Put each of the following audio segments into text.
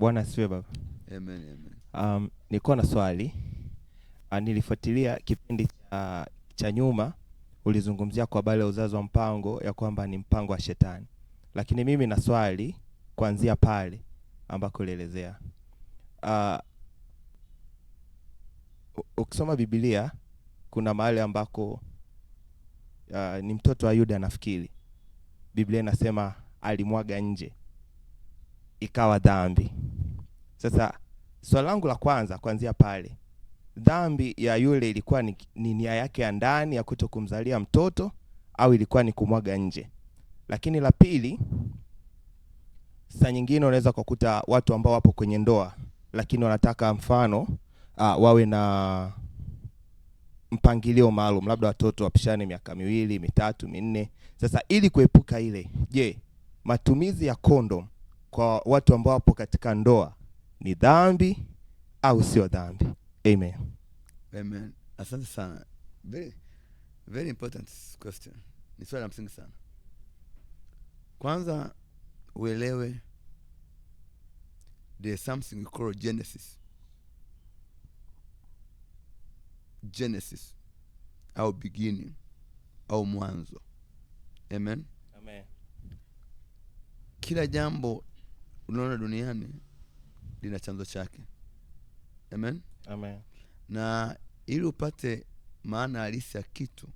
Bwana asifiwe baba. Amen, amen. Nilikuwa na swali. Nilifuatilia kipindi cha nyuma ulizungumzia kwa habari ya uzazi wa mpango ya kwamba ni mpango wa shetani. Lakini mimi na swali kuanzia pale ambako ulielezea. Ukisoma Biblia kuna mahali ambako ni mtoto wa Yuda nafikiri. Biblia inasema alimwaga nje ikawa dhambi. Sasa swali langu la kwanza kuanzia pale, dhambi ya yule ilikuwa ni nia yake ya ndani ya kutokumzalia mtoto au ilikuwa ni kumwaga nje? Lakini la pili, saa nyingine unaweza kukuta watu ambao wapo kwenye ndoa lakini wanataka mfano wawe na mpangilio maalum, labda watoto wapishane miaka 2, 3, 4. Sasa ili kuepuka ile, je, matumizi ya kondom kwa watu ambao wapo katika ndoa ni dhambi au sio dhambi? Amen. Amen. Asante sana. Very important question. Ni swali la msingi sana. Kwanza uelewe there's something we call Genesis au beginning au mwanzo. Amen. Amen. Kila jambo unaona duniani lina chanzo chake. Amen. Amen. Na ili upate maana halisi ya kitu,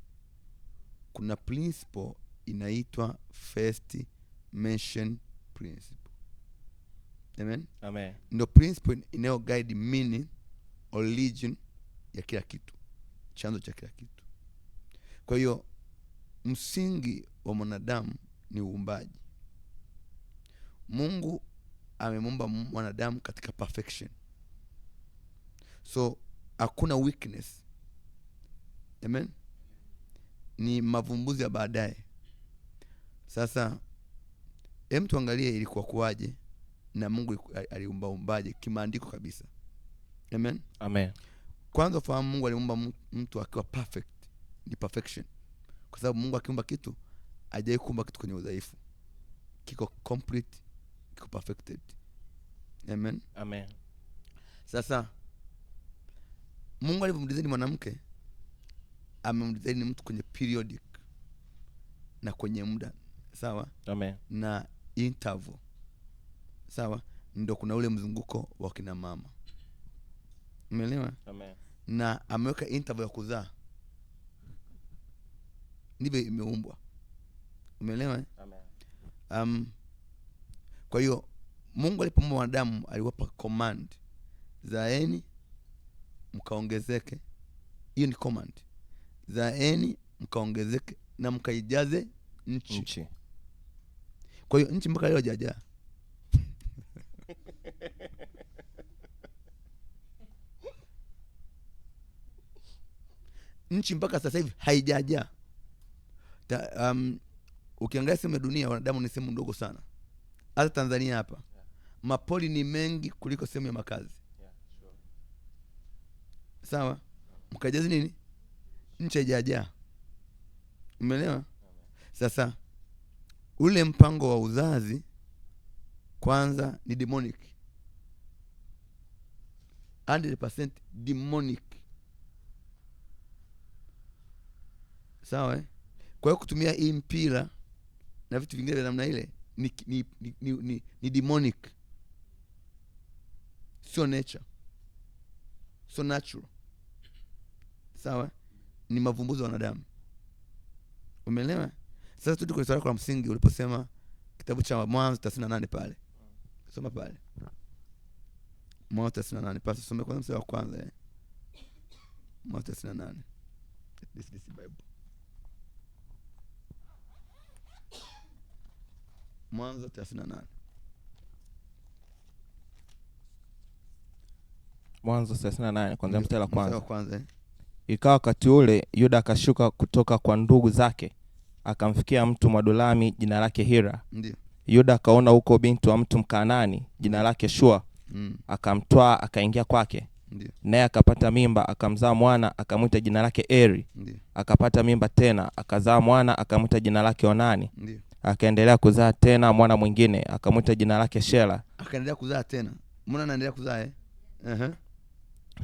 kuna principle inaitwa first mention principle. Amen. Amen. Ndio principle inayo guide meaning, origin ya kila kitu, chanzo cha kila kitu. Kwa hiyo msingi wa mwanadamu ni uumbaji. Mungu amemuumba mwanadamu katika perfection, so hakuna weakness. Amen. Ni mavumbuzi ya baadaye. Sasa hem tuangalie ilikuwa kuaje na Mungu aliumba umbaje kimaandiko kabisa. Amen. Amen. Kwanza fahamu Mungu aliumba mtu akiwa perfect. Ni perfection. Kwa sababu Mungu akiumba kitu hajawahi kuumba kitu kwenye udhaifu. Kiko complete, kiko perfected. Amen. Amen. Sasa Mungu alipomdesign mwanamke, amemdesign mtu kwenye periodic na kwenye muda. Sawa? Amen. Na interval. Sawa? Ndio kuna ule mzunguko wa kina mama. Umeelewa? Amen. Na ameweka interval ya kuzaa. Ndivyo imeumbwa. Umeelewa? Amen. Kwa hiyo Mungu alipomuumba wanadamu aliwapa command. Zaeni mkaongezeke. Hiyo ni command. Zaeni mkaongezeke na mkaijaze nchi. Kwa hiyo nchi mpaka leo hajajaa. Nchi mpaka sasa hivi haijajaa. Ukiangalia sehemu ya dunia wanadamu ni sehemu ndogo sana. Hata Tanzania hapa mapoli ni mengi kuliko sehemu ya makazi. Sawa? Mkajazi nini? Nchi haijajaa. Umeelewa? Sasa ule mpango wa uzazi kwanza ni demonic. 100% demonic. Sawa? Kwa hiyo kutumia hii mpira na vitu vingine vya namna ile ni demonic. Sio nature. So natural. Sawa? Ni mavumbuzi wa wanadamu. Umeelewa? Sasa turudi kwa swali la msingi uliposema kitabu cha Mwanzo 38 pale. Soma pale. Mwanzo 38 pale, soma kwanza mstari wa kwanza. Mwanzo 38. This is Bible. Mwanzo 38. Mwanzo 38 kuanzia mstari wa kwanza. Mstari wa kwanza. Ikawa wakati ule Yuda akashuka kutoka kwa ndugu zake, akamfikia mtu Mwadulami jina lake Hira. Ndio. Yuda akaona huko binti wa mtu Mkanaani jina lake Shua. Akamtwaa akaingia kwake. Ndio. Naye akapata mimba akamzaa mwana akamwita jina lake Eri. Ndio. Akapata mimba tena akazaa mwana akamwita jina lake Onani. Ndio. Akaendelea kuzaa tena mwana mwingine akamwita jina lake Shela. Akaendelea kuzaa tena. Mbona anaendelea kuzaa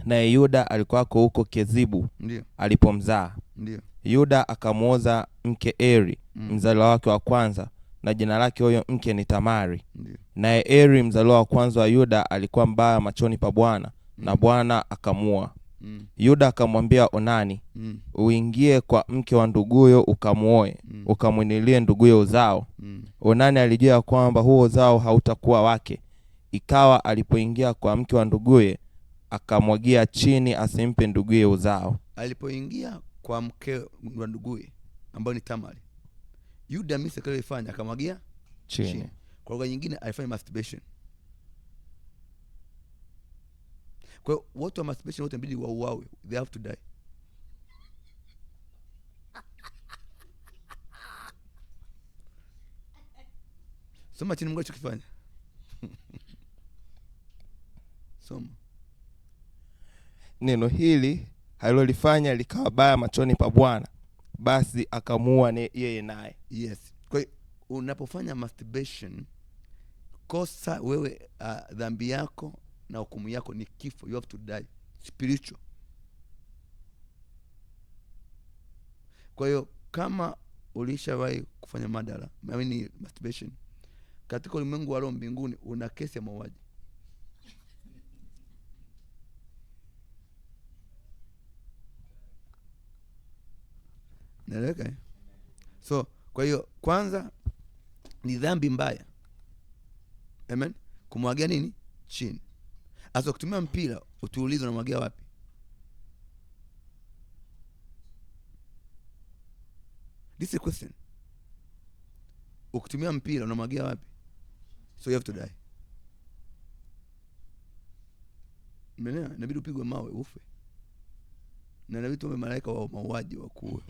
Naye Yuda alikuwako huko Kezibu. Ndio. Alipomzaa. Ndio. Yuda akamwoza mke Eri, mzaliwa wake wa kwanza, na jina lake huyo mke ni Tamari. Ndio. Naye Eri mzaliwa wa kwanza wa Yuda alikuwa mbaya machoni pa Bwana, na Bwana akamua. Yuda akamwambia Onani, uingie kwa mke wa nduguyo ukamuoe, ukamwinilie nduguyo uzao. Onani alijua kwamba huo uzao hautakuwa wake. Ikawa alipoingia kwa mke wa nduguye, akamwagia chini asimpe nduguye uzao. Alipoingia kwa mke wa nduguye ambao ni Tamari, Yuda mimi alifanya akamwagia chini. Kwa lugha nyingine alifanya masturbation. Kwa hiyo watu wa masturbation wote inabidi wauawe, they have to die. Soma chini Mungu alichokifanya. Soma. Neno hili alilolifanya likawa baya machoni pa Bwana, basi akamuua yeye naye. Yes. Kwa hiyo unapofanya masturbation, kosa wewe, dhambi yako na hukumu yako ni kifo. You have to die spiritual. Kwa hiyo kama ulishawahi kufanya madara, masturbation, katika ulimwengu wa roho mbinguni una kesi ya mauaji. Naeleweka? So kwa hiyo kwanza ni dhambi mbaya. Amen. Kumwagia nini? Chini. Asa kutumia mpira, utuulize unamwagia wapi? This is a question. Ukitumia mpira unamwagia wapi? So you have to die. Mmenea, inabidi upigwe mawe ufe. Na inabidi tuombe malaika wa mauaji wakuue.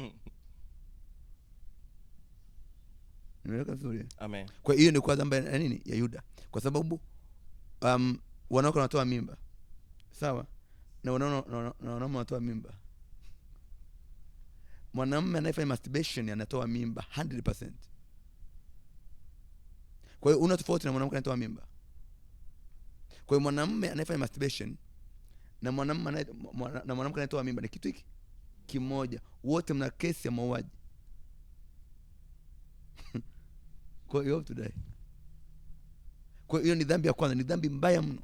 Nimeleka vizuri. Amen. Kwa hiyo ndio kwa dhambi ya nini? Ya Yuda. Kwa sababu wanawake wanatoa mimba. Sawa? Na wanaume wanatoa mimba. Mwanamume anayefanya masturbation anatoa mimba 100%. Kwa hiyo una tofauti na mwanamke anayetoa mimba. Kwa hiyo mwanamume anayefanya masturbation na mwanamke anayetoa mimba ni kitu hiki kimoja. Wote mna kesi ya mauaji. Kwa hiyo you have to die. Kwa hiyo ni dhambi ya kwanza, ni dhambi mbaya mno.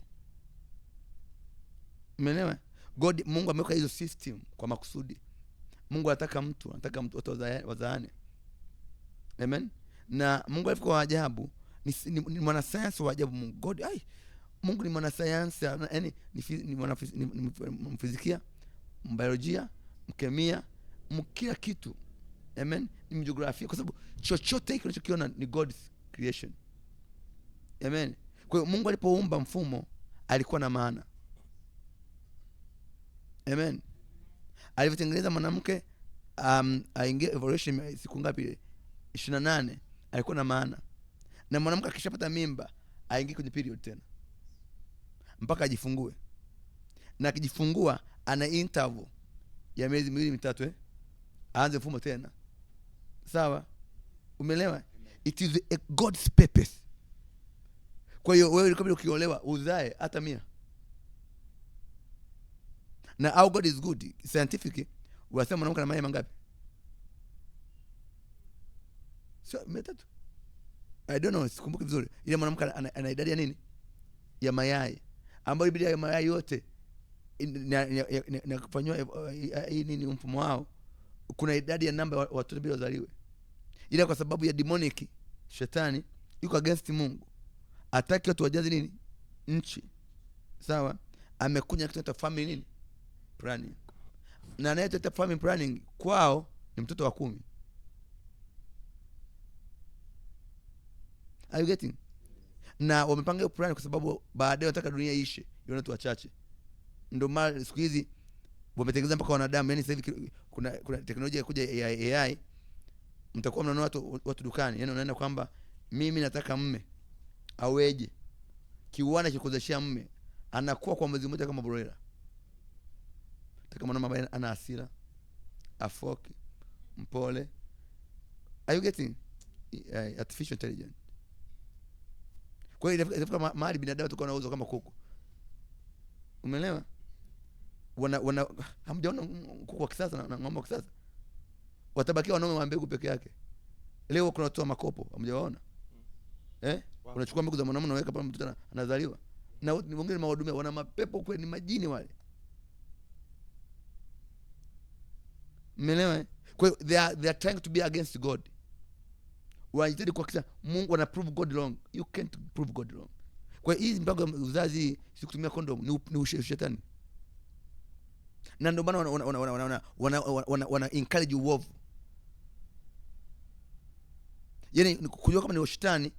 Umeelewa? Mungu ameweka hizo system kwa makusudi. Mungu anataka watu wazaane. Amen. Na Mungu alikuwa ajabu, ni mwanasayansi wa ajabu Mungu. Mungu ni mwanasayansi, yani ni mfizikia, biolojia, mkemia, kila kitu. Amen. Ni mjiografia, kwa sababu chochote hiki unachokiona ni God's creation. Amen. Kwa hiyo Mungu alipoumba mfumo alikuwa na maana. Amen. Alivyotengeneza mwanamke aingie evolution siku ngapi? 28, alikuwa na maana. Na mwanamke akishapata mimba aingie kwenye period tena mpaka ajifungue. Na akijifungua ana interval ya miezi 2-3 aanze mfumo tena. Sawa? Umeelewa? It is a God's purpose. Kwa hiyo wewe kabla ukiolewa uzae hata 100. Na how God is good, scientific, wasema mwanamke ana mayai mangapi? So 3. I don't know, sikumbuki vizuri. Ile mwanamke ana idadi ya nini? Ya mayai. Ambayo Biblia ya mayai yote na kufanywa hii nini mfumo wao. Kuna idadi ya namba watoto bila wazaliwe. Ila kwa sababu ya demonic, shetani yuko against Mungu. Ataki watu wajaze nini? Nchi. Sawa? Amekuja kitu cha family nini? Planning. Na anayeteta family planning kwao ni mtoto wa 10. Are you getting? Na wamepanga hiyo plan kwa sababu baadaye wanataka dunia iishe, ione watu wachache. Ndio maana siku hizi wametengeneza mpaka wanadamu, yani sasa hivi kuna teknolojia kuja ya AI. Mtakuwa mnaona watu dukani, yani unaenda kwamba mimi nataka mume aweje, kiwana cha kuzeshia mume anakuwa kwa mwezi mmoja kama broiler. Kama mama ana hasira, afoki, mpole. Are you getting? Artificial intelligence. Kwa hiyo ifika mahali binadamu tukao nauza kama kuku. Umeelewa? Hamjaona kuku wa kisasa na ng'ombe wa kisasa? Watabakia wanaume wa mbegu peke yake. Leo kuna watu wa makopo, hamjawaona? Unachukua mbegu za mwanamume unaweka pale, mtoto anazaliwa. Na wengine mawadumia wana mapepo kweli, ni majini wale. Umeelewa? Kwa hiyo they are trying to be against God. Wanajitahidi kuhakikisha Mungu ana prove God wrong. You can't prove God wrong. Kwa hiyo hizi mpango ya uzazi, si kutumia condom, ni ushetani. Na ndio maana wana encourage uovu. Yaani kujua kama ni ushetani,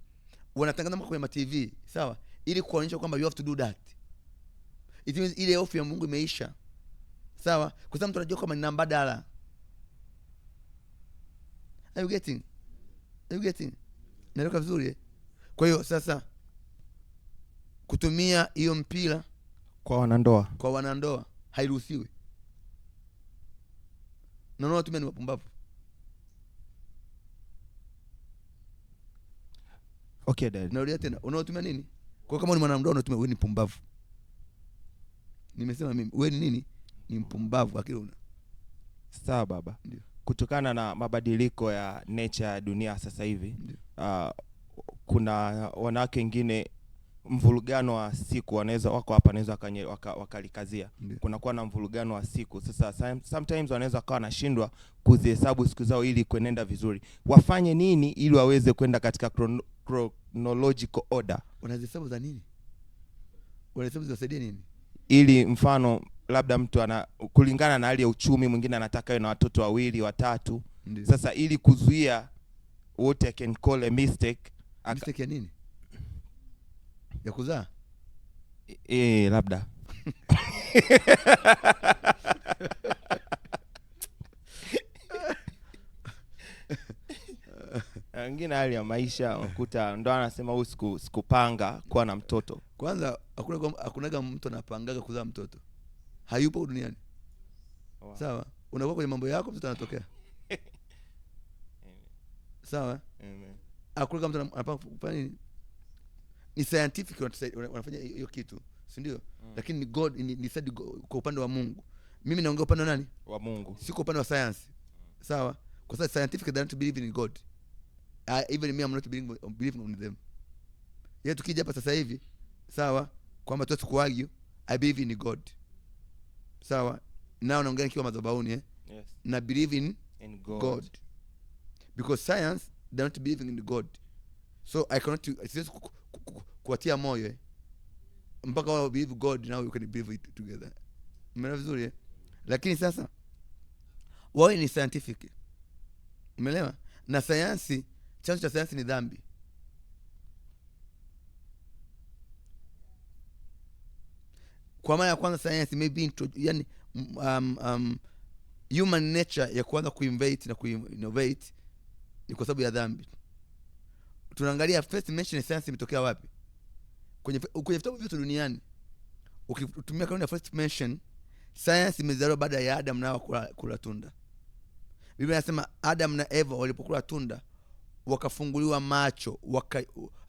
wanatangaza kwenye ma TV, sawa? Ili kuonyesha kwamba you have to do that. It means ile hofu ya Mungu imeisha. Sawa? Kwa sababu mtu anajua kama ni mbadala. Are you getting? Naelewa vizuri. Kwa hiyo sasa kutumia hiyo mpira kwa wanandoa hairuhusiwi. Na unaotumia ni wapumbavu. Okay dad. Narudia tena, unaotumia nini? Kwa kama ni mwanandoa unatumia, wewe ni pumbavu. Nimesema mimi, wewe ni nini? Ni mpumbavu akili una. Sawa baba. Ndio. Kutokana na mabadiliko ya nature ya dunia sasa hivi, kuna wanawake wengine mvulugano wa siku wanaweza wako hapa, wanaweza wakalikazia. Kuna kuwa na mvulugano wa siku. Sasa sometimes wanaweza kawa nashindwa kuzihesabu siku zao ili kuenenda vizuri. Wafanye nini ili waweze kwenda katika chronological order? Unazihesabu za nini? Unahesabu zinasaidia nini? Ili mfano labda mtu kulingana na hali ya uchumi, mwingine anataka awe na watoto 2, 3. Sasa ili kuzuia what I can call a mistake. Mistake ya nini? Ya kuzaa? Labda. Wengine hali ya maisha ukuta ndo anasema huyu sikupanga kuwa na mtoto. Kwanza hakunaga mtu anapangaga kuzaa mtoto. Hayupo duniani. Wow. Sawa? Unakuwa kwenye mambo yako, mtoto anatokea. Sawa? Amen. Hakunaga mtu anapanga kufanya nini? Ni scientific wanafanya hiyo kitu, si ndio? Lakini ni God ni said kwa upande wa Mungu. Mimi naongea upande wa nani? Wa Mungu. Siko upande wa science. Sawa? Kwa sababu scientific they don't believe in God. Even me I'm not believing on them. Yeye tukija hapa sasa hivi, sawa, kwamba tuwezi kuargue, I believe in God. Sawa? Nao naongea nikiwa madhabahuni, Yes. Na believe in God. Because science they don't believe in God. So I cannot kuatia moyo mpaka wao believe God, now you can believe it together. Umeelewa vizuri? Lakini sasa wao ni scientific. Umeelewa? Na sayansi, chanzo cha sayansi ni dhambi. Kwa maana ya kwanza sayansi maybe yani human nature ya kuanza kuinnovate na kuinnovate ni kwa sababu ya dhambi. Tunaangalia first mention science imetokea wapi? Kwenye vitabu vyote duniani. Ukitumia kanuni ya first mention, science imezaliwa baada ya Adam na Hawa kula tunda. Biblia inasema Adam na Eva walipokula tunda wakafunguliwa macho,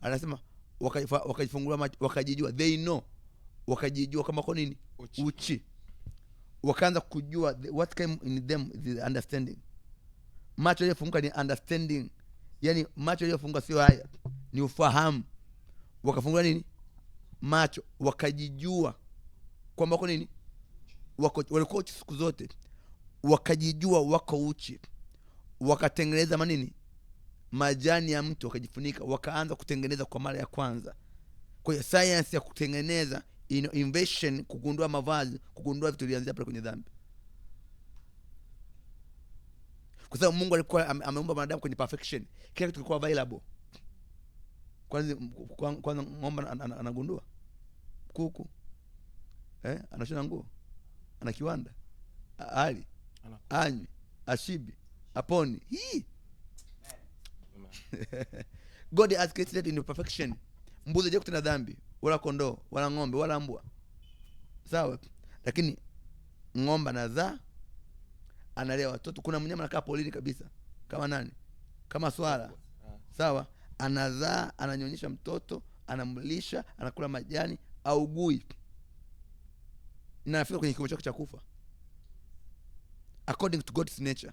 anasema wakajifunguliwa macho, wakajijua, they know, wakajijua kama kwa nini? Uchi. Wakaanza kujua what came in them, the understanding. Macho yaliyofunguka ni understanding. Yani macho yaliyofunguka sio haya, ni ufahamu. Wakafungua nini? Macho, wakajijua kwamba kwa nini? Walikuwa uchi siku zote. Wakajijua wako uchi. Wakatengeneza manini? Majani ya mtu wakajifunika, wakaanza kutengeneza kwa mara ya kwanza. Kwa hiyo science ya kutengeneza, invention, kugundua mavazi, kugundua vitu vilianzia pale kwenye dhambi. Kwa sababu Mungu alikuwa ameumba wanadamu kwenye perfection. Kila kitu kilikuwa available. Kwanza ng'ombe anagundua. Kuku. Anashona nguo. Ana kiwanda. Ali. Anywi. Ashibi. Aponi. Hii. God has created in perfection. Mbuzi hajawahi kutenda dhambi, wala kondoo, wala ng'ombe, wala mbwa. Sawa? Lakini ng'ombe anazaa, analea watoto. Kuna mnyama anakaa polini kabisa. Kama nani? Kama swala. Sawa? Anazaa, ananyonyesha mtoto, anamlisha, anakula majani, augui. na anafika kwenye kimo chake cha kufa according to God's nature.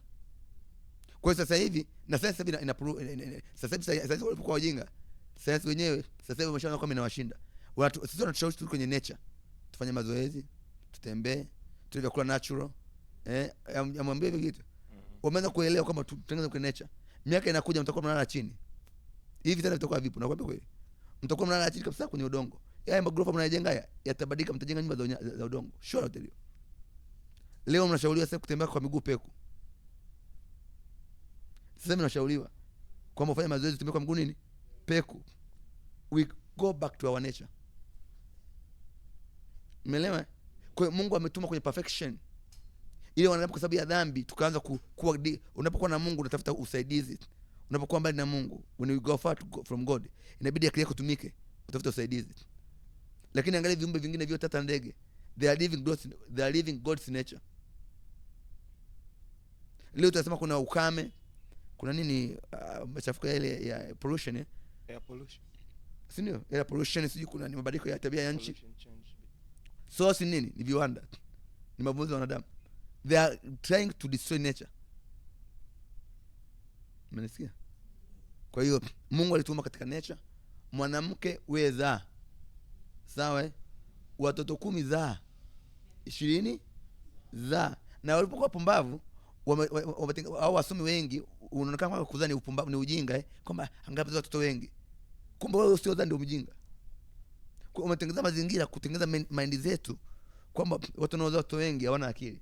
Kwa hiyo sasa hivi na sasa hivi sasa hivi walipokuwa wajinga, sasa wenyewe sasa hivi wameshaona kama inawashinda. Sisi tunatushauri tu kwenye nature, tufanye mazoezi, tutembee, tule vyakula natural, amwambie hivi kitu. Wameanza kuelewa kama tutengeneze kwenye nature. Miaka inakuja mtakuwa mnalala chini. Hivi tena vitakuwa vipi? Nakwambia kweli. Mtakuwa mnalala chini kabisa kwenye udongo. Haya magorofa mnayojenga yatabadilika, mtajenga nyumba za udongo. Sure tell you. Leo mnashauriwa sasa kutembea kwa miguu peku. Sasa mnashauriwa kwamba ufanye mazoezi, tembea kwa miguu nini? Peku. We go back to our nature. Umeelewa? Kwa hiyo Mungu ametuma kwenye perfection. Ile wanadamu kwa sababu ya dhambi tukaanza kuwa unapokuwa na Mungu unatafuta usaidizi. Unapokuwa mbali na Mungu, when you go far from God, inabidi akili yako tumike utafuta usaidizi. Lakini angalia viumbe vingine vyote, hata ndege, they are living God's nature. Leo tunasema kuna ukame, kuna nini, machafuko ile ya pollution, air pollution. Si ndio? Air pollution, sijui kuna ni mabadiliko ya tabia ya nchi. So si nini? Ni viwanda. Ni mavumbuzi ya wanadamu. They are trying to destroy nature. Mnasikia? Kwa hiyo Mungu alituma katika nature, mwanamke weza. Sawa? Watoto 10 zaa. 20 zaa. Na walipokuwa pumbavu, au wasomi wengi unaonekana kama kuzani upumbavu ni ujinga, kwamba angapi watoto wengi. Kumbe wewe sio dhani ndio mjinga. Kwa umetengeneza mazingira kutengeneza mind zetu kwamba watu wanaozaa watoto wengi hawana akili.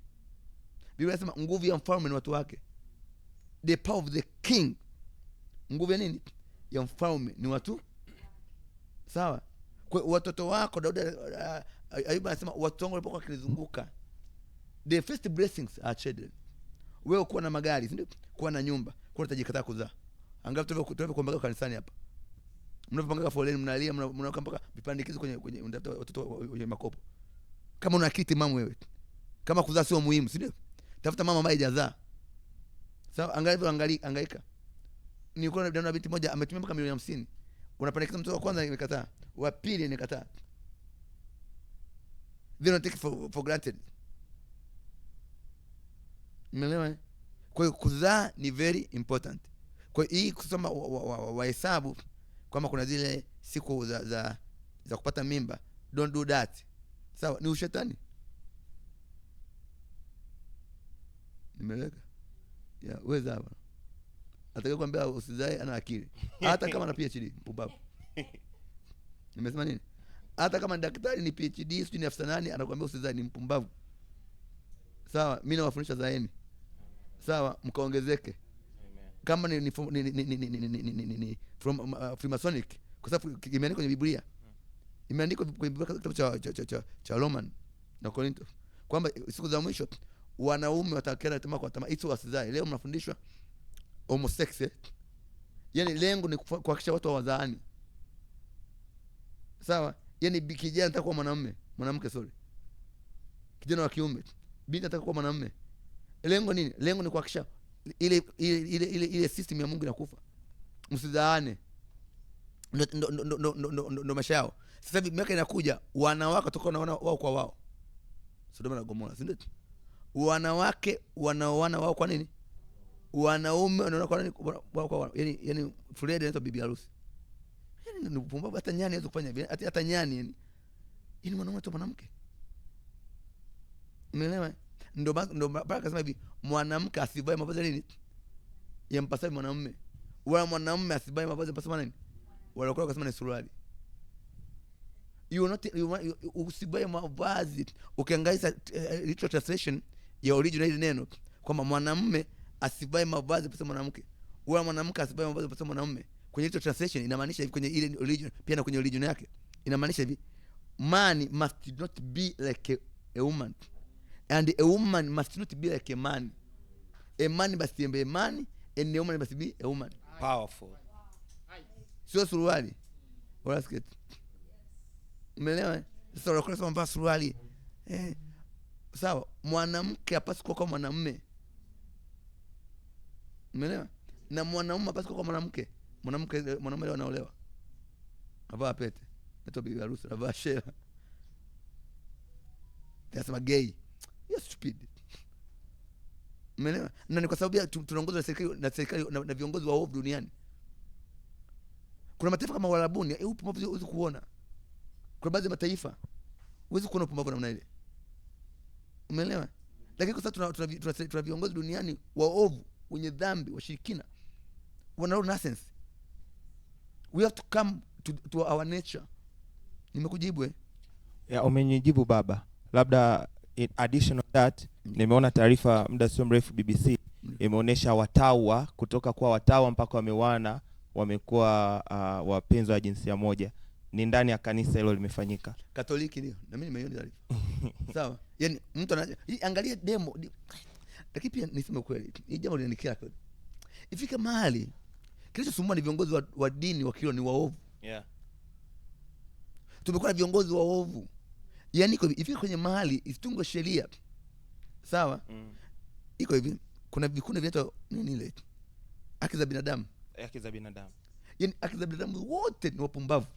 Biblia inasema nguvu ya mfalme ni watu wake. The power of the king. Nguvu ya nini? Ya mfalme ni watu. Sawa? Kwa watoto wako, Daudi, Ayubu anasema watu wangu walipokuwa kinizunguka, the first blessings are children. Wewe kuwa na magari, si ndio? Kuwa na nyumba, kuwa utajikataa kuzaa. Angalau tunavyokuomba kanisani hapa. Mnapopanga foleni mnalia, mnaweka mpaka vipandikizo kwenye watoto wenye makopo. Kama una kiti mama wewe. Kama kuzaa sio muhimu, si ndio? Tafuta mama ambaye hajazaa. Sawa, angaika. Nilikuwa na binti moja ametumia mpaka milioni 50. Unapandikiza mtoto wa kwanza imekataa, wa pili imekataa. They don't take for granted. Umeelewa? Kwa hiyo kuzaa ni very important. Kwa hiyo hii kusoma wahesabu kama kuna zile siku za kupata mimba, don't do that. Sawa, ni ushetani. Nimeleka. Wewe zaa. Atakaye kwambia usizae ana akili. Hata kama ana PhD, ubabu. Nimesema nini? Hata kama daktari ni PhD, sijui ni afisa nani, anakuambia usizae, ni mpumbavu. Sawa, mimi nawafundisha zaeni. Sawa, mkaongezeke. Kama ni from Freemasonic, kwa sababu imeandikwa kwenye Biblia. Imeandikwa kwenye kitabu cha Roman na Korinto kwamba siku za mwisho wanaume watakera tamaa kwa tamaa, hizo wasizae. Leo mnafundishwa homosexual. Yaani lengo ni kuhakikisha watu hawazaani. Sawa? Yaani kijana anataka kuwa mwanamke sorry. Kijana wa kiume, binti anataka kuwa mwanamume. Lengo nini? Lengo ni kuhakikisha ile system ya Mungu inakufa. Msizaane. Ndo maisha yao. Sasa hivi miaka inakuja wanawake watakuwa wanaona wao kwa wao. Sodoma na Gomora, si ndio? Wanawake wanaoana wao kwa nini? Wanaume wanaona kwa nini wao kwa wao? Yaani Fred anaitwa bibi harusi. Yaani ni upumbavu. Hata nyani hawezi kufanya vile. Hata nyani yani. Yaani mwanaume tu mwanamke. Umeelewa? Ndio Baraka akasema hivi, mwanamke asivae mavazi nini? Yampasaye mwanamume. Wala mwanamume asivae mavazi yampasaye nini? Wala kwa akasema ni suruali. Usivae mavazi. Ukiangalia literal translation ya original ile neno kwamba mwanamume asivae mavazi yampasaye mwanamke. Wala mwanamke asivae mavazi yampasaye mwanamume. Kwenye literal translation inamaanisha hivi, kwenye ile original pia na kwenye original yake inamaanisha hivi, man must not be like a woman. And a woman must not be like a man. A man must be a man, and a woman must be a woman. Powerful. Sio suruali wala sketi. Umeelewa? Sasa unakuwa unasema suruali. Sawa, mwanamke hapaswi kuwa kama mwanamume. Umeelewa? Na mwanamume hapaswi kuwa kama mwanamke. Mwanamume leo anaolewa, avaa pete, anaitwa bibi harusi, avaa shela. Tunasema gay. You're stupid. Umeelewa? Na ni kwa sababu tunaongozwa na serikali na viongozi wa ovu duniani. Kuna mataifa kama Uarabuni, upumbavu huwezi kuona. Kuna baadhi ya mataifa huwezi kuona upumbavu namna ile. Umeelewa? Lakini kwa sababu tuna viongozi duniani waovu, wenye dhambi, washirikina, wana nonsense. We have to come to our nature. Nimekujibu umenijibu baba. Labda in addition to that, nimeona taarifa muda sio mrefu BBC imeonyesha watawa kutoka kwa watawa mpaka wamewana wamekuwa wapenzi wa jinsia moja. Ni ndani ya kanisa hilo limefanyika. Katoliki ndio. Na mimi nimeiona taarifa. Sawa? Yaani mtu angalia demo. Lakini pia niseme kweli, hii jambo linanikera kweli. Ifika mahali kilichosumbua ni viongozi wa dini wa Kristo ni waovu. Yeah. Tumekuwa na viongozi waovu. Yaani ifika kwenye mahali isitungwe sheria. Sawa? Iko hivi, kuna vikundi vinaitwa nini ile? Haki za binadamu. Haki za binadamu. Yaani haki za binadamu wote ni wapumbavu.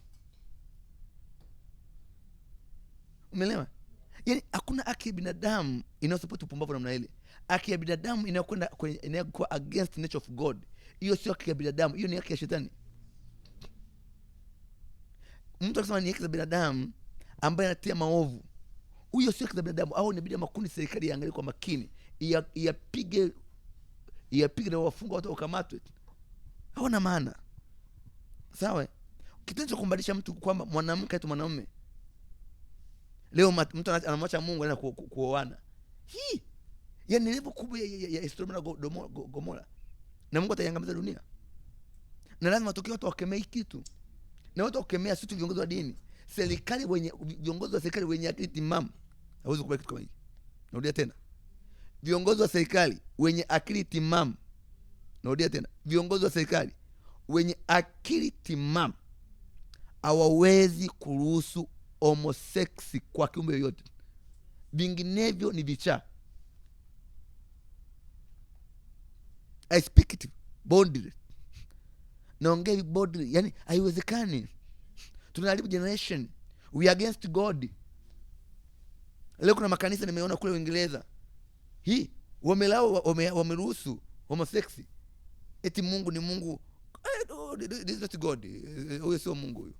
Umeelewa? Yaani hakuna haki ya binadamu inayosupport upumbavu namna ile. Haki ya binadamu inayokwenda inayokuwa against nature of God. Hiyo sio haki ya binadamu, hiyo ni haki ya shetani. Mtu akisema ni haki za binadamu ambaye anatia maovu, huyo sio haki za binadamu. Au inabidi makundi serikali iangalie kwa makini, iyapige na wafunga watu wakamatwe. Hawana maana. Sawa? Kitendo cha kumbadilisha mtu kwamba mwanamke atu mwanamume. Leo mtu anamwacha Mungu anaenda kuoana. Hii yaani level kubwa ya Sodoma na Gomora. Na Mungu ataiangamiza dunia. Na lazima tokee watu wakemee kitu. Na watu wakemea sisi viongozi wa dini. Viongozi wa serikali wenye akili timamu hawezi kubali kitu kama hiki. Narudia tena. Viongozi wa serikali wenye akili timamu. Narudia tena. Viongozi wa serikali wenye akili timamu hawawezi kuruhusu homoseksi kwa kiumbe yoyote. Vinginevyo ni vichaa. I speak it boldly. Naongea boldly. Yaani haiwezekani. Tunaharibu generation. We are against God. Leo kuna makanisa nimeona kule Uingereza. Hii wameruhusu homosexy. Eti Mungu ni Mungu. This is not God. Huyo sio Mungu huyo.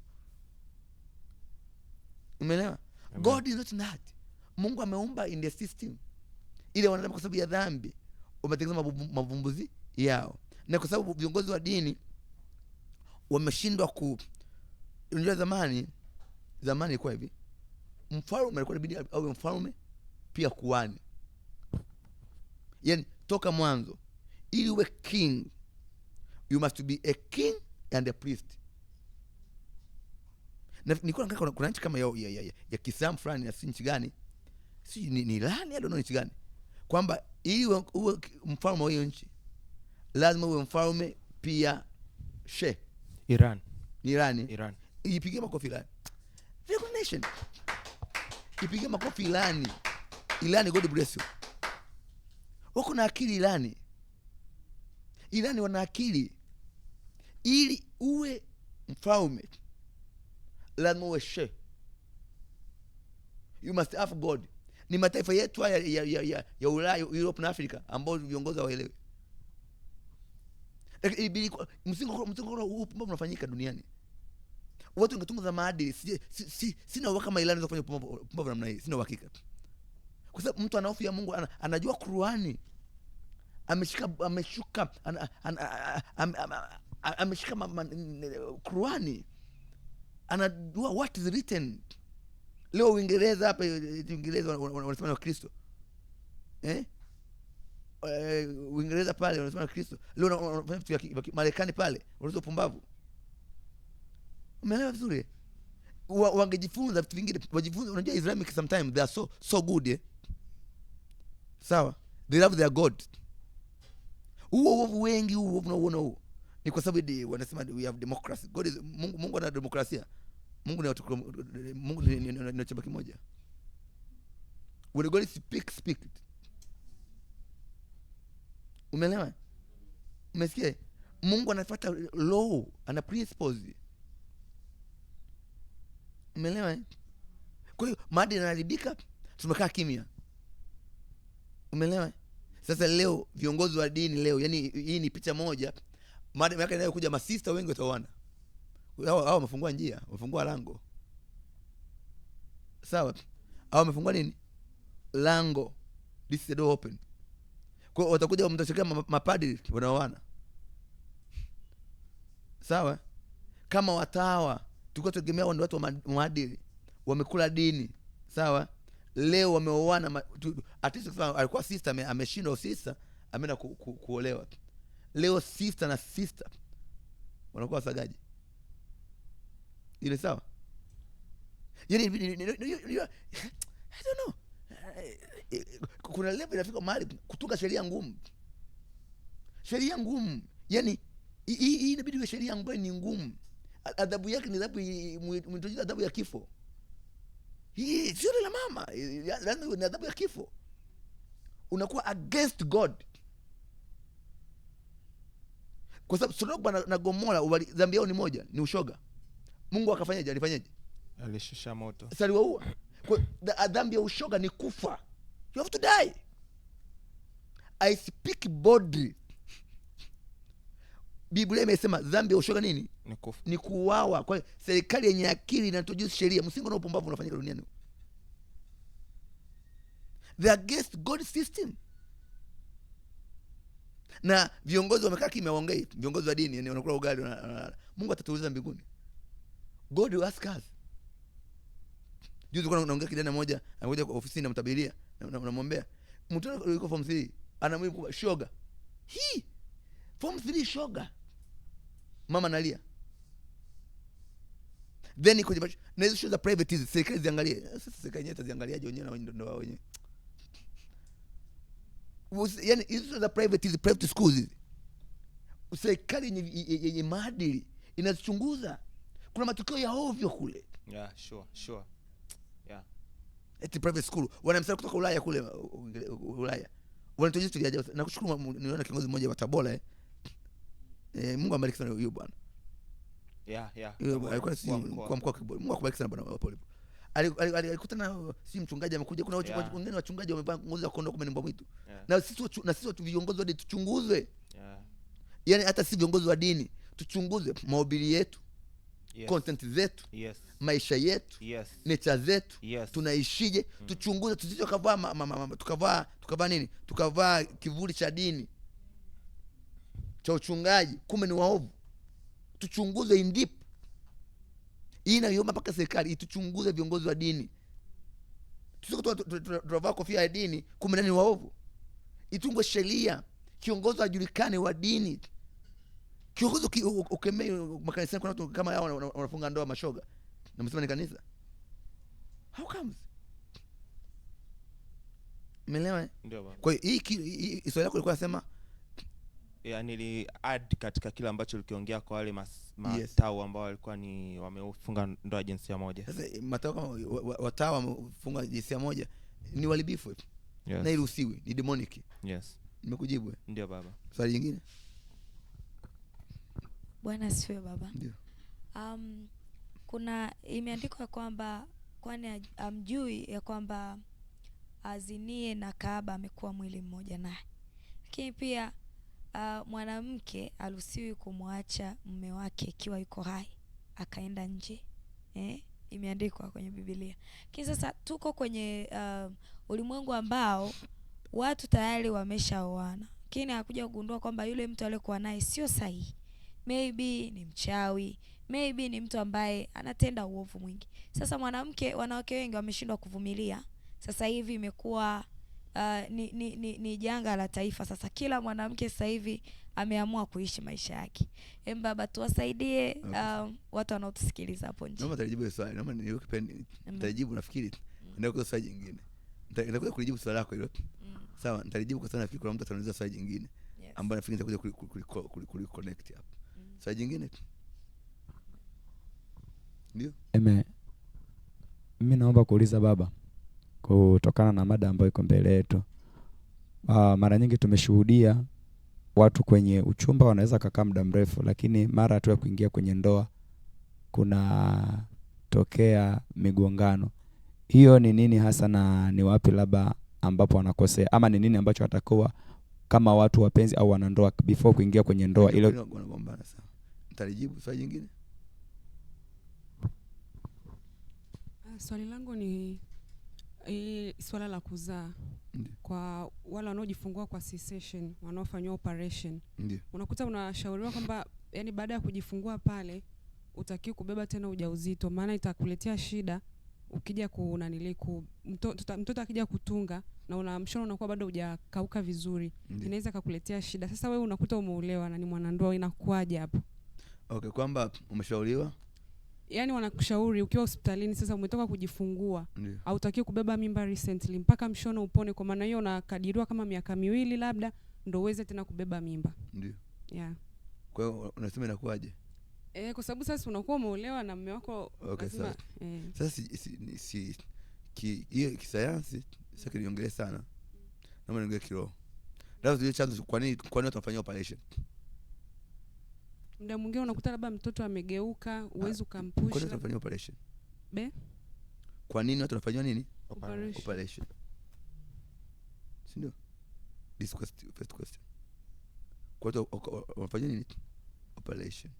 Umeelewa? God is not that. Mungu ameumba in the system. Ile wanadamu kwa sababu ya dhambi wametengeneza mavumbuzi yao. Na kwa sababu viongozi wa dini wameshindwa unajua zamani ilikuwa hivi. Mfalme alikuwa inabidi awe mfalme pia kuhani. Yaani toka mwanzo ili uwe king you must be a king and a priest. Na nilikuwa nataka kuna nchi kama ya Kiislamu fulani na si nchi gani? Si ni Iran, I don't know nchi gani. Kwamba ili uwe mfalme wa hiyo nchi lazima uwe mfalme pia sheikh. Iran. Ipige makofi Iran. Recognition. Ipige makofi Iran. Iran, God bless you. Wako na akili Iran. Iran wana akili. Ili uwe mfalme lazima uwe sheikh. You must have God. Ni mataifa yetu haya ya Ulaya, Europe na Afrika ambao viongozi hawaelewi. Lakini msingo huu unafanyika duniani. Watu wangetunza maadili. Sina uhakika kama Iran inaweza kufanya pumbavu namna hii. Sina uhakika. Kwa sababu mtu ana hofu ya Mungu, anajua Qur'ani. Ameshika Qur'ani. Anajua what is written. Leo Uingereza hapa, Uingereza wanasema wa Kristo. Uingereza pale wanasema wa Kristo. Leo wanafanya vitu Marekani pale wanasema pumbavu. Umeelewa vizuri? Wangejifunza vitu vingine, wajifunze. Unajua Islamic sometimes they are so good. Sawa? They love their God. Uovu wengi uovu unaona huo. Ni kwa sababu wanasema we have democracy. God is Mungu ana demokrasia. Mungu ni chama kimoja. When God speak. Umeelewa? Umesikia? Mungu anafuata law, ana principles. Umeelewa? Kwa hiyo maadili yanaharibika, tumekaa kimya. Umeelewa? Sasa leo viongozi wa dini leo, yani hii ni picha moja, miaka inayokuja masista wengi wataoana. Hao wamefungua njia, wamefungua lango. Sawa? Hao wamefungua nini? Lango. This is the door open. Kwa hiyo watakuja mtachekea mapadri wanaoana. Sawa? Kama watawa tulikuwa tutegemea ni watu wa maadili, wamekula dini. Sawa? Leo wameoana, alikuwa sister ameshindwa usista, ameenda kuolewa. Leo sister na sister wanakuwa wasagaji. Ile sawa? Yaani I don't know. Kuna level inafika mahali kutunga sheria ngumu. Sheria ngumu. Yaani hii inabidi iwe sheria ambayo ni ngumu. Adhabu yake ni adhabu ya kifo. Hii sio la mama, ni adhabu ya kifo. Unakuwa against God. Kwa sababu Sodoma na Gomora dhambi yao ni moja, ni ushoga. Mungu akafanyaje? Alifanyaje? Alishusha moto. Sasa aliwaua. Kwa dhambi ya ushoga ni kufa. You have to die. I speak boldly. Biblia imesema dhambi ya ushoga nini? Ni kuuawa. Kwa hiyo serikali yenye akili inatojuzi sheria, msingo na upumbavu unafanyika duniani. They are against God system. Na viongozi wamekaa kimya, waongei. Viongozi wa dini yani wanakula ugali, Mungu atatuuliza mbinguni. God will ask us. Juzi kuna naongea kijana mmoja anakuja kwa ofisini na mtabiria na unamwombea. Mtu yuko form 3 anamwambia shoga. Hii form 3 shoga. Mama nalia. Then iko jibacho. Na hizo show za private hizi serikali ziangalie. Sasa serikali yetu ziangaliaje wenyewe na wenyewe wao wenyewe. Yaani hizo za private hizi, private schools hizi. Serikali yenye maadili inazichunguza. Kuna matukio ya ovyo kule. Yeah, sure. Yeah. Eti private school wanamsema kutoka Ulaya kule Ulaya. Wanatoje tuliaje. Nakushukuru niona kiongozi mmoja wa Tabora Mungu ambariki sana huyo bwana. Yeah. Alikuwa kwa mkoa Kiboi. Mungu akubariki sana bwana hapo ulipo. Alikutana si mchungaji amekuja, kuna wengine wachungaji wamevaa ngozi za kondoo kama ni mbwa mwitu. Na sisi watu viongozi wa dini tuchunguzwe. Yaani hata si viongozi wa dini tuchunguze mahubiri yetu. Yes. Content zetu. Yes. Maisha yetu. Yes. Nature zetu. Yes. Tunaishije? Tuchunguze, tusije tukavaa nini? Tukavaa kivuli cha dini cha uchungaji, kumbe ni waovu. Tuchunguze in deep. Hii inayoma mpaka serikali ituchunguze viongozi wa dini. Tusiko tunavaa kofia ya dini, kumbe ni waovu. Itungwe sheria, kiongozi ajulikane wa dini. Kiongozi ukemee makanisani kuna watu kama hao wanafunga ndoa mashoga. Na msema ni kanisa. How comes? Umeelewa? Ndio baba. Kwa hiyo hii swali lako ilikuwa nasema nili add katika kile ambacho ulikiongea kwa wale matao ambao walikuwa ni wamefunga ndoa jinsia moja. Sasa matao kama watao wamefunga jinsia moja ni walibifu. Yes. Na iruhusiwi, ni demonic. Yes. Nimekujibu. Ndio baba. Swali jingine? Bwana siwe baba. Ndio. Kuna imeandikwa kwamba kwani amjui ya kwamba azinie na kahaba amekuwa mwili mmoja naye. Lakini pia mwanamke haruhusiwi kumwacha mume wake ikiwa yuko hai akaenda nje. Imeandikwa kwenye Biblia. Lakini sasa tuko kwenye ulimwengu ambao watu tayari wameshaoana. Lakini hakuja kugundua kwamba yule mtu aliyekuwa naye sio sahihi. Maybe ni mchawi, maybe ni mtu ambaye anatenda uovu mwingi. Sasa wanawake wengi wameshindwa kuvumilia. Sasa hivi imekuwa ni janga la taifa. Sasa kila mwanamke sasa hivi ameamua kuishi maisha yake. Baba tuwasaidie watu wanaotusikiliza hapo nje. Naomba tajibu swali. Naomba niokipende. Nitajibu nafikiri. Ndio kwa swali jingine. Nitakuja kujibu swali lako hilo. Sawa, nitajibu kwa sababu nafikiri kuna mtu ataniuliza swali jingine. Ambapo nafikiri nitakuja connect hapo. Swali jingine? Ndio. Mimi naomba kuuliza baba, kutokana na mada ambayo iko mbele yetu. Mara nyingi tumeshuhudia watu kwenye uchumba wanaweza kukaa muda mrefu, lakini mara tu ya kuingia kwenye ndoa kuna tokea migongano. hiyo ni nini hasa na ni wapi labda ambapo wanakosea, ama ni nini ambacho watakuwa kama watu wapenzi au wanandoa before kuingia kwenye ndoa ile? Wanagombana sana. Mtalijibu swali jingine? Swali langu ni swala la kuzaa. Kwa wale wanaojifungua kwa C-section, wanaofanywa operation. Ndiyo. Unakuta unashauriwa kwamba yani baada ya kujifungua pale utakiwa kubeba tena ujauzito, maana itakuletea shida ukija mtoto akija kutunga na una mshono unakuwa bado hujakauka vizuri. Inaweza kukuletea shida. Sasa wewe unakuta umeolewa na ni mwanandoa, inakuaje hapo? Okay, kwamba umeshauriwa? Yani wanakushauri ukiwa hospitalini sasa umetoka kujifungua, hautakiwi kubeba mimba recently mpaka mshono upone, kwa maana hiyo unakadiriwa kama miaka 2 labda ndio uweze tena kubeba mimba. Ndio. Yeah. Kwa hiyo unasema inakuaje? Kwa sababu sasa unakuwa umeolewa na mume wako. Okay, lazima sasa hiyo kisayansi sasa niongelee sana. Naomba niongee kiroho. Lazima tujue chanzo kwa nini watu wanafanya operation. Muda mwingine unakuta labda mtoto amegeuka, uwezo kumpush. Kwa nini wanafanya operation? Kwa nini watu wanafanya nini? Operation. Sindio? This first question. Kwa watu wanafanya nini? Operation.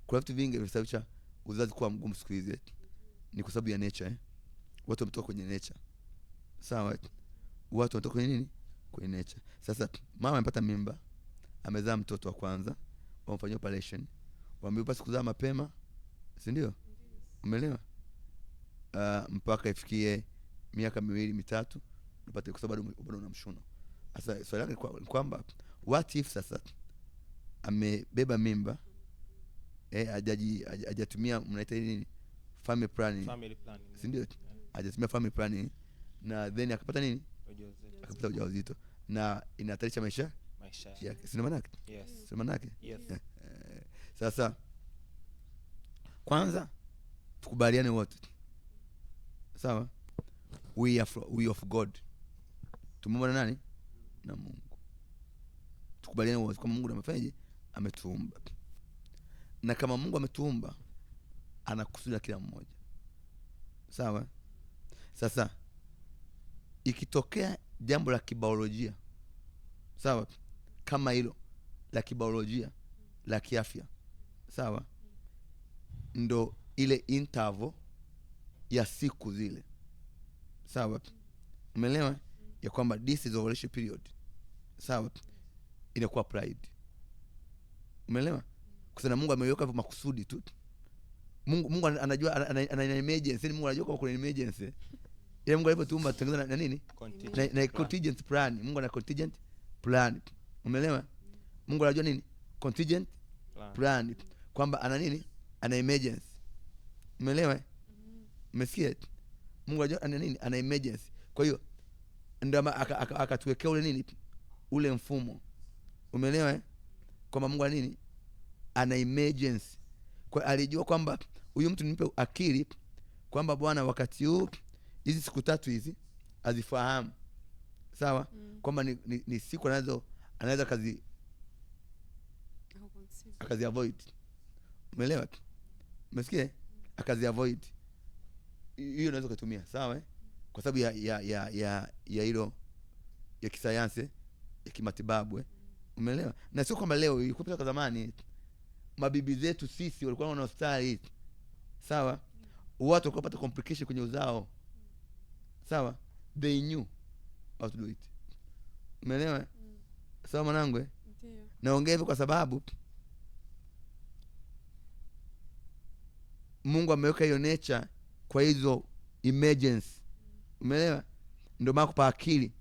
Kuna vitu vingi vinasababisha uzazi kuwa mgumu siku hizi. Ni kwa sababu ya nature. Watu wametoka kwenye nature. Sawa? Watu wametoka kwenye nini? Kwenye nature. Sasa mama amepata mimba, amezaa mtoto wa kwanza, wamfanyia operation. Wameomba kuzaa mapema. Si ndio? Umeelewa? Mpaka ifikie miaka 2-3 unapata, kwa sababu bado una mshono. Sasa swali lake ni kwamba what if sasa amebeba mimba hajatumia mnaita nini, family planning, si ndio? Hajatumia family planning na then akapata nini, akapata ujauzito na inahatarisha maisha yake, si maana yake? Yes. Si maana yake? Yes. Sasa kwanza tukubaliane wote, sawa? We of God. Tumeumbwa na nani? Na Mungu. Tukubaliane wote kama Mungu amefanyaje, ametuumba. Na kama Mungu ametuumba, anakusudia kila mmoja. Sawa? Sasa ikitokea jambo la kibiolojia, sawa, kama hilo la kibiolojia, la kiafya, sawa, ndo ile interval ya siku zile, sawa, umeelewa, ya kwamba this is ovulation period, sawa, inakuwa applied. Umeelewa? Kwa sababu Mungu ameweka hivyo makusudi tu. Mungu anajua, ana emergency. Mungu anajua kwa kuna emergency. Ile Mungu alipotuumba tutengeneza na nini? Na contingent plan. Mungu ana contingent plan. Umeelewa? Mungu anajua nini? Contingent plan. Kwamba ana nini? Ana emergency. Umeelewa? Umesikia? Mungu anajua ana nini? Ana emergency. Kwa hiyo ndio akatuwekea ule nini? Ule mfumo. Umeelewa? Kwamba Mungu ana nini? Ana emergency. Kwa alijua kwamba huyu mtu nimpe akili kwamba Bwana wakati huu hizi siku 3 hizi azifahamu. Sawa? Kwamba ni siku anaweza akazi avoid. Umeelewa? Umesikia? Akazi avoid. Hiyo unaweza kutumia, sawa? Kwa sababu ya hilo ya kisayansi, ya kimatibabu. Umeelewa? Na sio kwamba leo ilikuwa kwa zamani. Mabibi zetu sisi walikuwa wana hospitali, sawa, watu walikuwa pata complication kwenye uzao, sawa, they knew how to do it. Umeelewa? Sawa mwanangu? Ndio. Naongea hivyo kwa sababu Mungu ameweka hiyo nature kwa hizo emergency. Umeelewa? Ndio maana kupa akili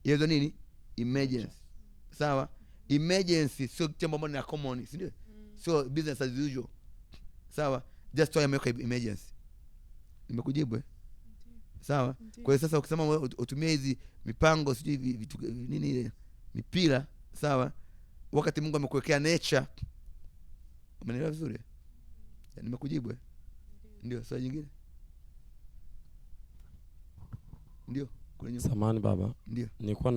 hizo nini? Emergency. Sawa? Emergency sio jambo ambalo ni common, si ndio? So business as usual. Sawa? Just try make emergency. Nimekujibu sawa? Kwa hiyo sasa ukisema utumie hizi mipango sijui vitu nini ile mipira, sawa, wakati Mungu amekuwekea nature. Umeelewa vizuri? Nimekujibu ndio. Swali jingine? Ndio. Samahani baba. Ndio. Nilikuwa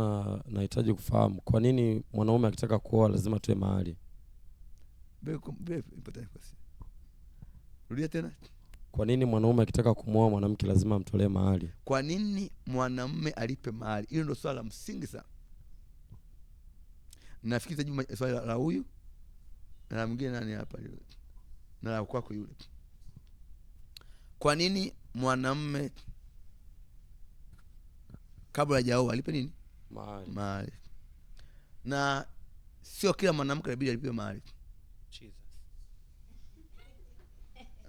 nahitaji kufahamu kwa nini mwanaume akitaka kuoa lazima tuwe mahali? Very important question. Rudia tena. Kwa nini mwanaume akitaka kumwoa mwanamke lazima amtolee mahali? Kwa nini mwanamume alipe mahali? Hilo ndio swala la msingi sana. Nafikiri tajibu swali la huyu na la mwingine nani hapa yule. Na la kwako yule. Kwa nini mwanamume kabla hajaoa alipe nini? Mahali. Na sio kila mwanamke inabidi alipe mahali. Jesus.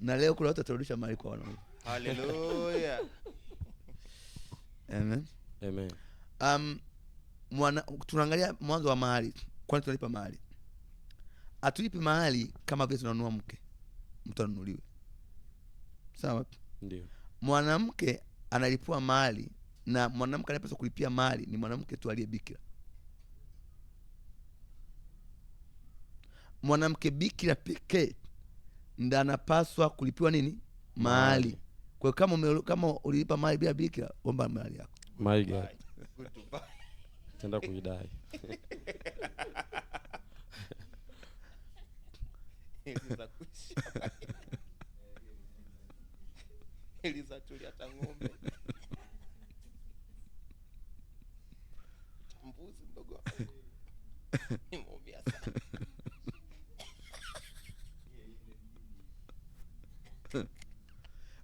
Na leo kuna watu watarudisha mahali kwa wanaume. Hallelujah. Amen. Amen. Tunaangalia mwanzo wa mahali. Kwani tunalipa mahali? Atulipi mahali kama vile tunanunua mtu anunuliwe. Sawa? Ndio. Mwanamke analipua mahali, na mwanamke anayepaswa kulipia mahali ni mwanamke tu aliye bikira. Mwanamke bikira pekee ndiye anapaswa kulipiwa nini? Mahali. Kwa hiyo kama ulilipa mahali bila bikira, omba mahali yako. My God. Tenda kuidai. Eliza tulia hata ng'ombe. Mbuzi mdogo wangu. Nimeumia sana.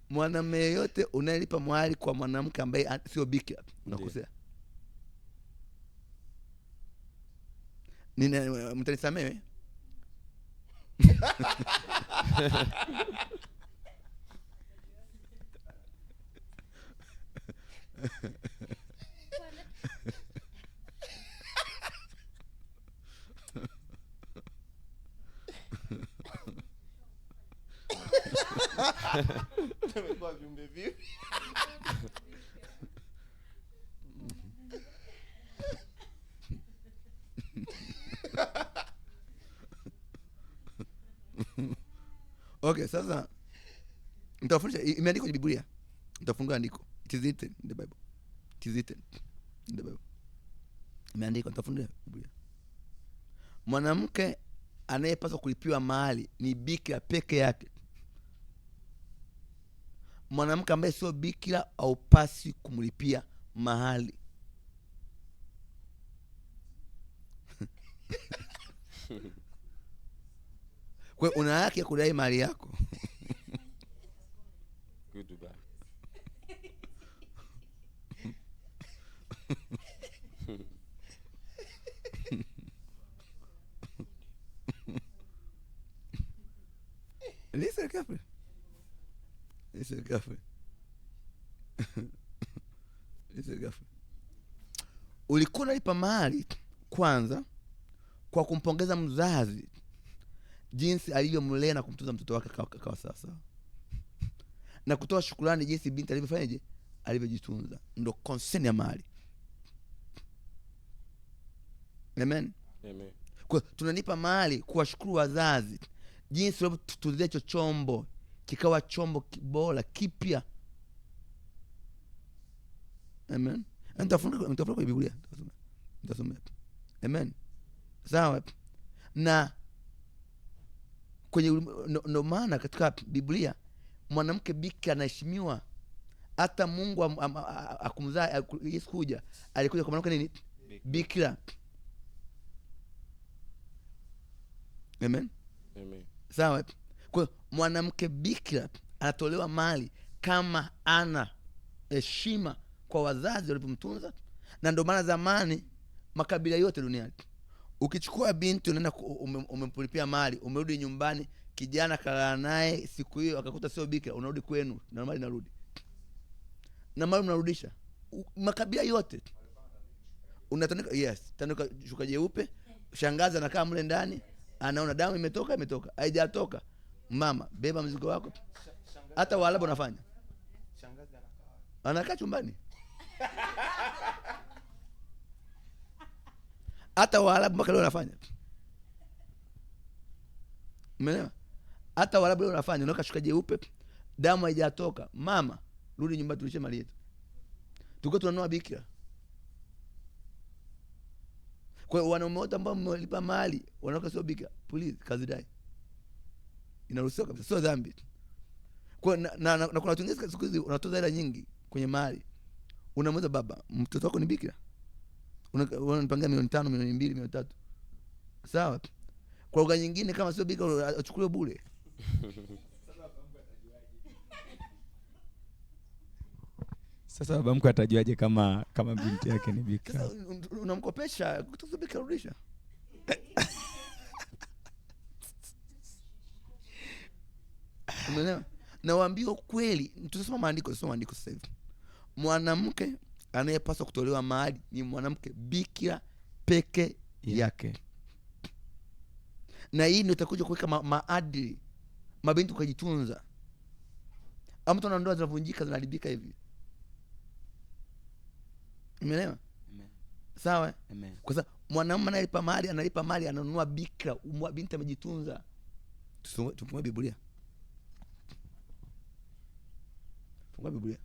Mwanamume yeyote unayelipa mahali kwa mwanamke ambaye sio bikira unakosea. Mtanisamehe. Tumekuwa viumbe vipi? Okay, sasa nitawafundisha, imeandikwa kwenye Biblia. Nitafungua andiko. It is written in the Bible. It is written in the Bible. Imeandikwa, nitafundisha Biblia. Mwanamke anayepaswa kulipiwa mahali ni bikira peke yake. Mwanamke ambaye sio bikira haupasi kumlipia mahali. Kwa una haki ya kudai mali yako. Goodbye. Listen carefully. Listen carefully. Listen carefully. Ulikuwa unalipa mahali kwanza kwa kumpongeza mzazi jinsi alivyomlea na kumtunza mtoto wake kawa sawa, na kutoa shukrani jinsi binti alivyofanyaje, alivyojitunza. Ndio concern ya mahali. Amen. Amen. Kwa tunalipa mahali kuwashukuru wazazi jinsi walivyotutunzia hicho chombo kikawa chombo bora kipya. Amen. Nitafundisha kwa Biblia. Nitasoma. Amen. Sawa. Na kwenye ndo maana katika Biblia mwanamke bikira anaheshimiwa. Hata Mungu akumzaa Yesu kuja, alikuja kwa mwanamke nini? Bikira. Amen. Amen. Sawa. Kwa mwanamke bikira anatolewa mali kama ana heshima kwa wazazi walipomtunza. Na ndio maana zamani makabila yote duniani, ukichukua binti unaenda umempolipia mali, umerudi nyumbani, kijana kalala naye siku hiyo akakuta sio bikira, unarudi kwenu na mali narudi. Na mali mnarudisha. Makabila yote. Unatandika, yes, tandika shuka jeupe, shangazi anakaa mle ndani, anaona damu imetoka, haijatoka. Mama, beba mzigo wako. Hata Waarabu wanafanya. Shangazi anakaa chumbani. Hata Waarabu mpaka leo wanafanya. Umeelewa? Hata Waarabu leo wanafanya, unaweka shuka jeupe, damu haijatoka. Mama, rudi nyumbani tulishe mali yetu. Tuko tunanua bikira. Kwa hiyo wanaume wote ambao mmelipa mali, wanaweka sio bikira, please kazi dai. Inaruhusiwa kabisa, sio dhambi. Kwa na kuna watu wengine siku hizi unatoza hela nyingi kwenye mali. Unamweza baba, mtoto wako ni bikira. Unanipangia milioni 5, milioni 2, milioni 3. Sawa? Kwa lugha nyingine kama sio bikira achukuliwe bure. Sasa baba mkwe atajuaje kama binti yake ni bikira? Sasa unamkopesha kutoka bikira rudisha. Umeelewa? Na waambie kweli, tutasoma maandiko sasa hivi. Mwanamke anayepaswa kutolewa mahali ni mwanamke bikira peke yake. Na hii ndio itakuja kuweka maadili. Mabinti kujitunza. Ama tuna ndoa zinavunjika zinaharibika hivi. Umeelewa? Amen. Sawa? Amen. Kwa sababu mwanamume analipa mali ananunua bikira, binti amejitunza. Tufungue Biblia. Fungua Biblia.